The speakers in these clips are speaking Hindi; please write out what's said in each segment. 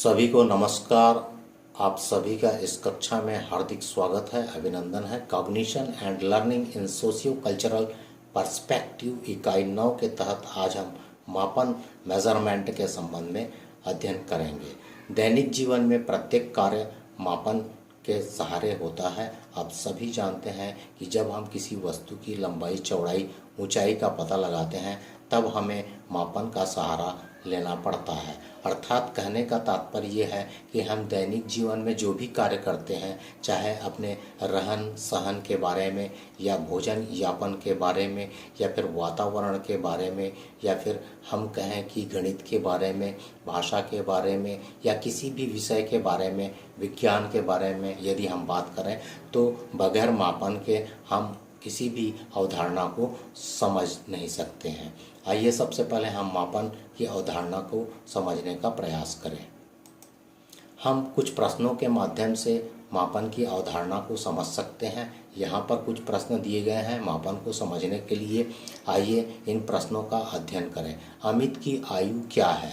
सभी को नमस्कार। आप सभी का इस कक्षा में हार्दिक स्वागत है, अभिनंदन है। Cognition and learning in socio cultural perspective इकाई 9 के तहत आज हम मापन मेजरमेंट के संबंध में अध्ययन करेंगे। दैनिक जीवन में प्रत्येक कार्य मापन के सहारे होता है। आप सभी जानते हैं कि जब हम किसी वस्तु की लंबाई, चौड़ाई, ऊंचाई का पता लगाते हैं तब हमें मापन का सहारा लेना पड़ता है। अर्थात कहने का तात्पर्य ये है कि हम दैनिक जीवन में जो भी कार्य करते हैं, चाहे अपने रहन सहन के बारे में या भोजन यापन के बारे में या फिर वातावरण के बारे में या फिर हम कहें कि गणित के बारे में, भाषा के बारे में या किसी भी विषय के बारे में, विज्ञान के बारे में यदि हम बात करें तो बगैर मापन के हम किसी भी अवधारणा को समझ नहीं सकते हैं। आइए सबसे पहले हम मापन की अवधारणा को समझने का प्रयास करें। हम कुछ प्रश्नों के माध्यम से मापन की अवधारणा को समझ सकते हैं। यहाँ पर कुछ प्रश्न दिए गए हैं मापन को समझने के लिए। आइए इन प्रश्नों का अध्ययन करें। अमित की आयु क्या है?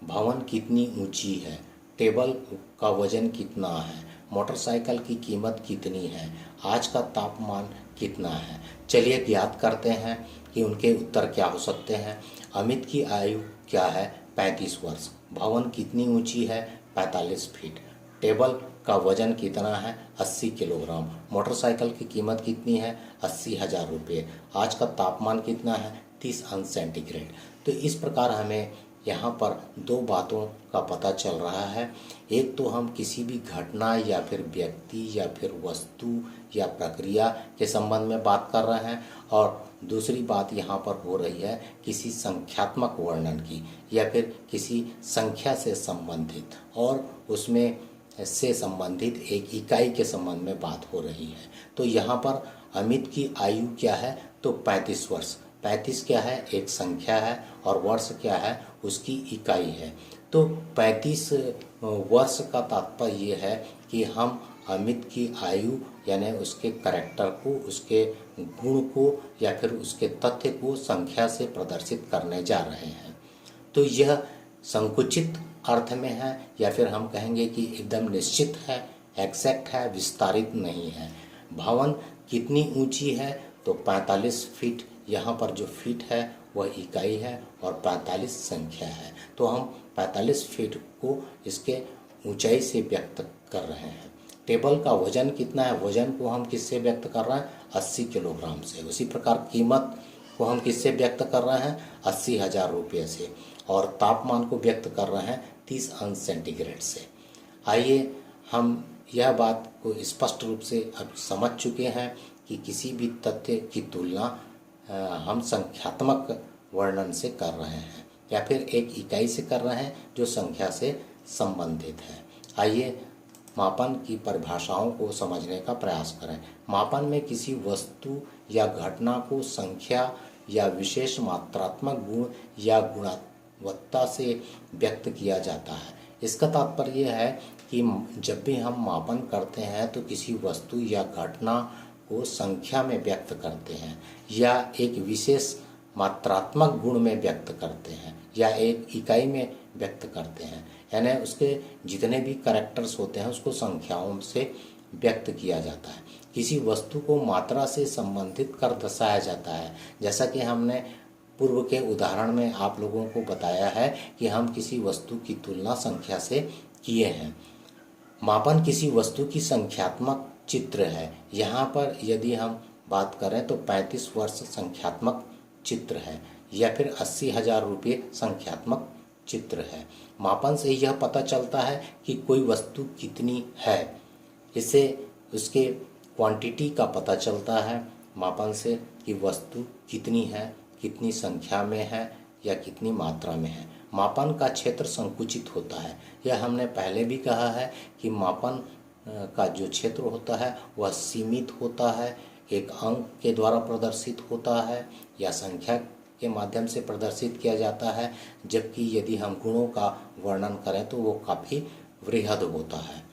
भवन कितनी ऊंची है? टेबल का वजन कितना है? मोटरसाइकिल की कीमत कितनी है? आज का तापमान कितना है? चलिए ज्ञात करते हैं कि उनके उत्तर क्या हो सकते हैं। अमित की आयु क्या है? 35 वर्ष। भवन कितनी ऊंची है? 45 फीट। टेबल का वजन कितना है? 80 किलोग्राम। मोटरसाइकिल की कीमत कितनी है? 80,000 रुपये। आज का तापमान कितना है? 30 अंश सेंटीग्रेड। तो इस प्रकार हमें यहाँ पर दो बातों का पता चल रहा है। एक तो हम किसी भी घटना या फिर व्यक्ति या फिर वस्तु या प्रक्रिया के संबंध में बात कर रहे हैं और दूसरी बात यहाँ पर हो रही है किसी संख्यात्मक वर्णन की या फिर किसी संख्या से संबंधित और उसमें से संबंधित एक इकाई के संबंध में बात हो रही है। तो यहाँ पर अमित की आयु क्या है? तो 35 वर्ष। 35 क्या है? एक संख्या है और वर्ष क्या है? उसकी इकाई है। तो 35 वर्ष का तात्पर्य ये है कि हम अमित की आयु यानी उसके करैक्टर को, उसके गुण को या फिर उसके तथ्य को संख्या से प्रदर्शित करने जा रहे हैं। तो यह संकुचित अर्थ में है या फिर हम कहेंगे कि एकदम निश्चित है, एग्जैक्ट है, विस्तारित नहीं है। भवन कितनी ऊंची है? तो 45 फीट। यहाँ पर जो फीट है वह इकाई है और 45 संख्या है। तो हम 45 फीट को इसके ऊंचाई से व्यक्त कर रहे हैं। टेबल का वजन कितना है? वजन को हम किससे व्यक्त कर रहे हैं? 80 किलोग्राम से। उसी प्रकार कीमत को हम किससे व्यक्त कर रहे हैं? 80,000 रुपये से। और तापमान को व्यक्त कर रहे हैं 30 अंश सेंटीग्रेड से। आइए हम यह बात को स्पष्ट रूप से अब समझ चुके हैं कि किसी भी तथ्य की तुलना हम संख्यात्मक वर्णन से कर रहे हैं या फिर एक इकाई से कर रहे हैं जो संख्या से संबंधित है। आइए मापन की परिभाषाओं को समझने का प्रयास करें। मापन में किसी वस्तु या घटना को संख्या या विशेष मात्रात्मक गुण या गुणवत्ता से व्यक्त किया जाता है। इसका तात्पर्य यह है कि जब भी हम मापन करते हैं तो किसी वस्तु या घटना को संख्या में व्यक्त करते हैं या एक विशेष मात्रात्मक गुण में व्यक्त करते हैं या एक इकाई में व्यक्त करते हैं। यानी उसके जितने भी कैरेक्टर्स होते हैं उसको संख्याओं से व्यक्त किया जाता है। किसी वस्तु को मात्रा से संबंधित कर दर्शाया जाता है। जैसा कि हमने पूर्व के उदाहरण में आप लोगों को बताया है कि हम किसी वस्तु की तुलना संख्या से किए हैं। मापन किसी वस्तु की संख्यात्मक चित्र है। यहाँ पर यदि हम बात करें तो 35 वर्ष संख्यात्मक चित्र है या फिर 80,000 रुपये संख्यात्मक चित्र है। मापन से यह पता चलता है कि कोई वस्तु कितनी है। इससे उसके क्वांटिटी का पता चलता है मापन से कि वस्तु कितनी है, कितनी संख्या में है या कितनी मात्रा में है। मापन का क्षेत्र संकुचित होता है। यह हमने पहले भी कहा है कि मापन का जो क्षेत्र होता है वह सीमित होता है, एक अंक के द्वारा प्रदर्शित होता है या संख्या के माध्यम से प्रदर्शित किया जाता है, जबकि यदि हम गुणों का वर्णन करें तो वो काफ़ी वृहद होता है।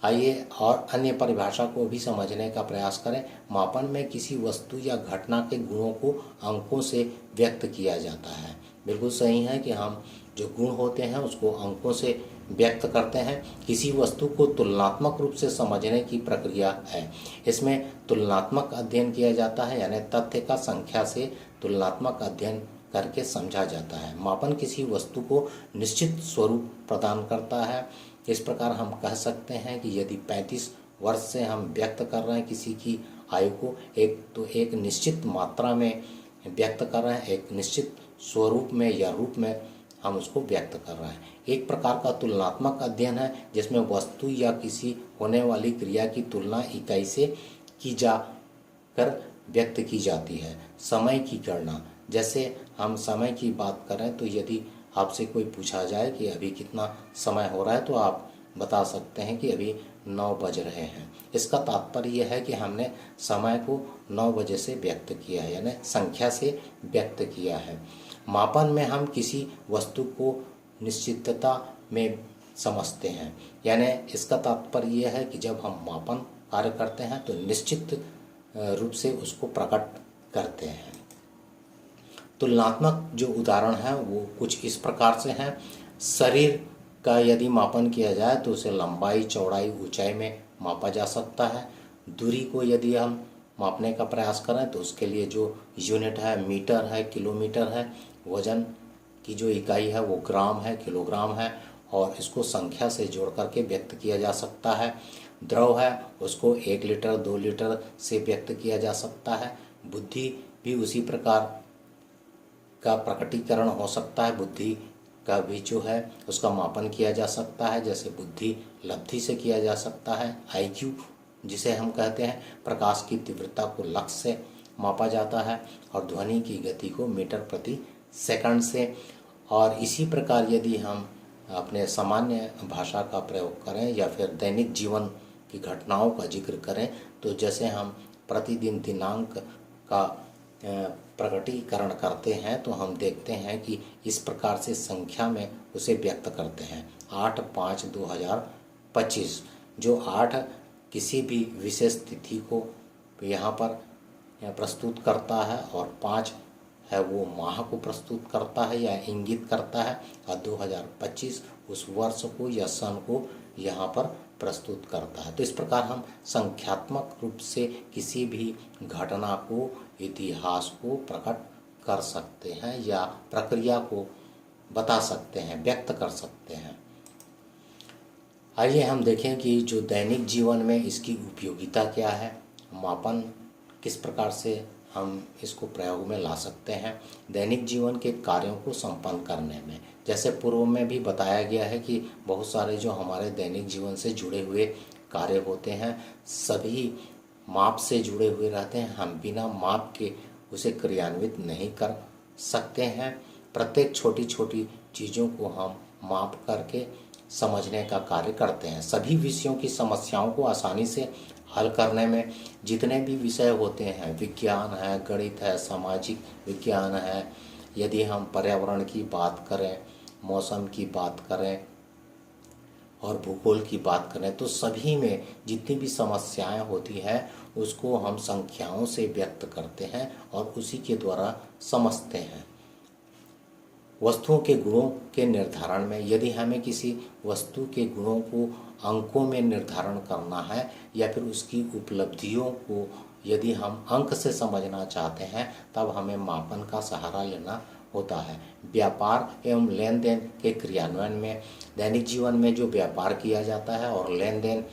आइए और अन्य परिभाषा को भी समझने का प्रयास करें। मापन में किसी वस्तु या घटना के गुणों को अंकों से व्यक्त किया जाता है। बिल्कुल सही है कि हम जो गुण होते हैं उसको अंकों से व्यक्त करते हैं। किसी वस्तु को तुलनात्मक रूप से समझने की प्रक्रिया है। इसमें तुलनात्मक अध्ययन किया जाता है, यानी तथ्य का संख्या से तुलनात्मक अध्ययन करके समझा जाता है। मापन किसी वस्तु को निश्चित स्वरूप प्रदान करता है। इस प्रकार हम कह सकते हैं कि यदि 35 वर्ष से हम व्यक्त कर रहे हैं किसी की आयु को, एक निश्चित मात्रा में व्यक्त कर रहे हैं, एक निश्चित स्वरूप में या रूप में हम उसको व्यक्त कर रहे हैं। एक प्रकार का तुलनात्मक अध्ययन है जिसमें वस्तु या किसी होने वाली क्रिया की तुलना इकाई से की जा कर व्यक्त की जाती है। समय की गणना, जैसे हम समय की बात करें तो यदि आपसे कोई पूछा जाए कि अभी कितना समय हो रहा है तो आप बता सकते हैं कि अभी 9 बज रहे हैं। इसका तात्पर्य यह है कि हमने समय को 9 बजे से व्यक्त किया है, यानी संख्या से व्यक्त किया है। मापन में हम किसी वस्तु को निश्चितता में समझते हैं, यानी इसका तात्पर्य यह है कि जब हम मापन कार्य करते हैं तो निश्चित रूप से उसको प्रकट करते हैं। तुलनात्मक जो उदाहरण है वो कुछ इस प्रकार से हैं। शरीर का यदि मापन किया जाए तो उसे लंबाई, चौड़ाई, ऊंचाई में मापा जा सकता है। दूरी को यदि हम मापने का प्रयास करें तो उसके लिए जो यूनिट है मीटर है, किलोमीटर है। वजन की जो इकाई है वो ग्राम है, किलोग्राम है, और इसको संख्या से जोड़ करके व्यक्त किया जा सकता है। द्रव है उसको 1 लीटर, 2 लीटर से व्यक्त किया जा सकता है। बुद्धि भी उसी प्रकार का प्रकटीकरण हो सकता है। बुद्धि का भी जो है उसका मापन किया जा सकता है, जैसे बुद्धि लब्धि से किया जा सकता है। IQ जिसे हम कहते हैं, प्रकाश की तीव्रता को लक्स से मापा जाता है, और ध्वनि की गति को मीटर प्रति सेकंड से। और इसी प्रकार यदि हम अपने सामान्य भाषा का प्रयोग करें या फिर दैनिक जीवन की घटनाओं का जिक्र करें तो जैसे हम प्रतिदिन दिनांक का प्रकटीकरण करते हैं तो हम देखते हैं कि इस प्रकार से संख्या में उसे व्यक्त करते हैं। 8/5/2025, जो 8 किसी भी विशेष तिथि को यहाँ पर प्रस्तुत करता है, और 5 है वो माह को प्रस्तुत करता है या इंगित करता है, और 2025 उस वर्ष को या सन को यहाँ पर प्रस्तुत करता है। तो इस प्रकार हम संख्यात्मक रूप से किसी भी घटना को, इतिहास को प्रकट कर सकते हैं या प्रक्रिया को बता सकते हैं, व्यक्त कर सकते हैं। आइए हम देखें कि जो दैनिक जीवन में इसकी उपयोगिता क्या है, मापन किस प्रकार से हम इसको प्रयोग में ला सकते हैं दैनिक जीवन के कार्यों को संपन्न करने में। जैसे पूर्व में भी बताया गया है कि बहुत सारे जो हमारे दैनिक जीवन से जुड़े हुए कार्य होते हैं सभी माप से जुड़े हुए रहते हैं। हम बिना माप के उसे क्रियान्वित नहीं कर सकते हैं। प्रत्येक छोटी छोटी चीज़ों को हम माप करके समझने का कार्य करते हैं। सभी विषयों की समस्याओं को आसानी से हल करने में जितने भी विषय होते हैं, विज्ञान है, गणित है, सामाजिक विज्ञान है, यदि हम पर्यावरण की बात करें, मौसम की बात करें और भूगोल की बात करें, तो सभी में जितनी भी समस्याएं होती हैं उसको हम संख्याओं से व्यक्त करते हैं और उसी के द्वारा समझते हैं। वस्तुओं के गुणों के निर्धारण में यदि हमें किसी वस्तु के गुणों को अंकों में निर्धारण करना है या फिर उसकी उपलब्धियों को यदि हम अंक से समझना चाहते हैं तब हमें मापन का सहारा लेना होता है। व्यापार एवं लेन देन के क्रियान्वयन में दैनिक जीवन में जो व्यापार किया जाता है और लेन देन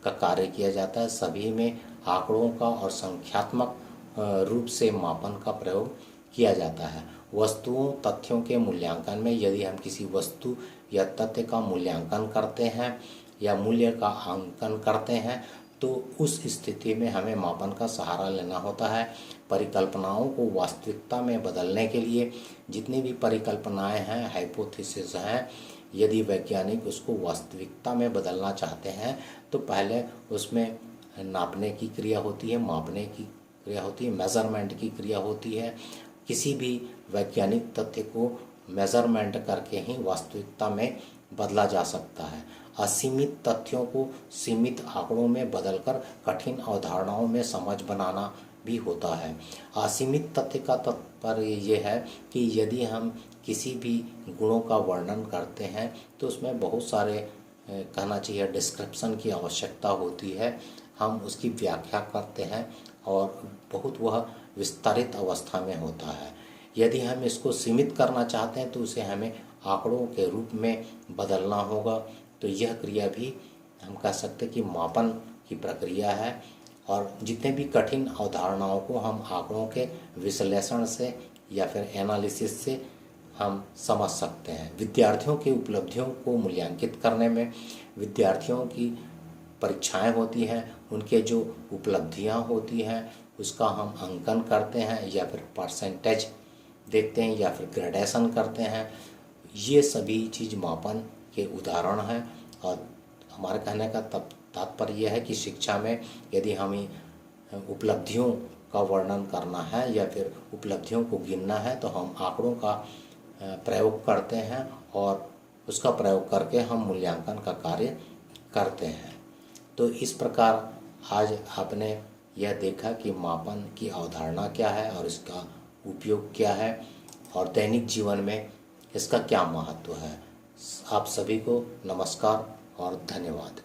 का कार्य किया जाता है सभी में आंकड़ों का और संख्यात्मक रूप से मापन का प्रयोग किया जाता है। वस्तुओं तथ्यों के मूल्यांकन में यदि हम किसी वस्तु या तथ्य का मूल्यांकन करते हैं या मूल्य का आंकन करते हैं तो उस स्थिति में हमें मापन का सहारा लेना होता है। परिकल्पनाओं को वास्तविकता में बदलने के लिए जितनी भी परिकल्पनाएं हैं, हाइपोथेसिस हैं, यदि वैज्ञानिक उसको वास्तविकता में बदलना चाहते हैं तो पहले उसमें नापने की क्रिया होती है, मापने की क्रिया होती है, मेजरमेंट की क्रिया होती है। किसी भी वैज्ञानिक तथ्य को मेजरमेंट करके ही वास्तविकता में बदला जा सकता है। असीमित तथ्यों को सीमित आंकड़ों में बदलकर कठिन अवधारणाओं में समझ बनाना भी होता है। असीमित तथ्य का तात्पर्य ये है कि यदि हम किसी भी गुणों का वर्णन करते हैं तो उसमें बहुत सारे कहना चाहिए डिस्क्रिप्शन की आवश्यकता होती है। हम उसकी व्याख्या करते हैं और बहुत वह विस्तारित अवस्था में होता है। यदि हम इसको सीमित करना चाहते हैं तो उसे हमें आंकड़ों के रूप में बदलना होगा। तो यह क्रिया भी हम कह सकते हैं कि मापन की प्रक्रिया है और जितने भी कठिन अवधारणाओं को हम आंकड़ों के विश्लेषण से या फिर एनालिसिस से हम समझ सकते हैं। विद्यार्थियों की उपलब्धियों को मूल्यांकित करने में विद्यार्थियों की परीक्षाएं होती हैं, उनके जो उपलब्धियां होती हैं उसका हम अंकन करते हैं या फिर परसेंटेज देखते हैं या फिर ग्रेडेशन करते हैं। ये सभी चीज़ मापन के उदाहरण हैं और हमारे कहने का तात्पर्य यह है कि शिक्षा में यदि हमें उपलब्धियों का वर्णन करना है या फिर उपलब्धियों को गिनना है तो हम आंकड़ों का प्रयोग करते हैं और उसका प्रयोग करके हम मूल्यांकन का कार्य करते हैं। तो इस प्रकार आज आपने यह देखा कि मापन की अवधारणा क्या है और इसका उपयोग क्या है और दैनिक जीवन में इसका क्या महत्व है। आप सभी को नमस्कार और धन्यवाद।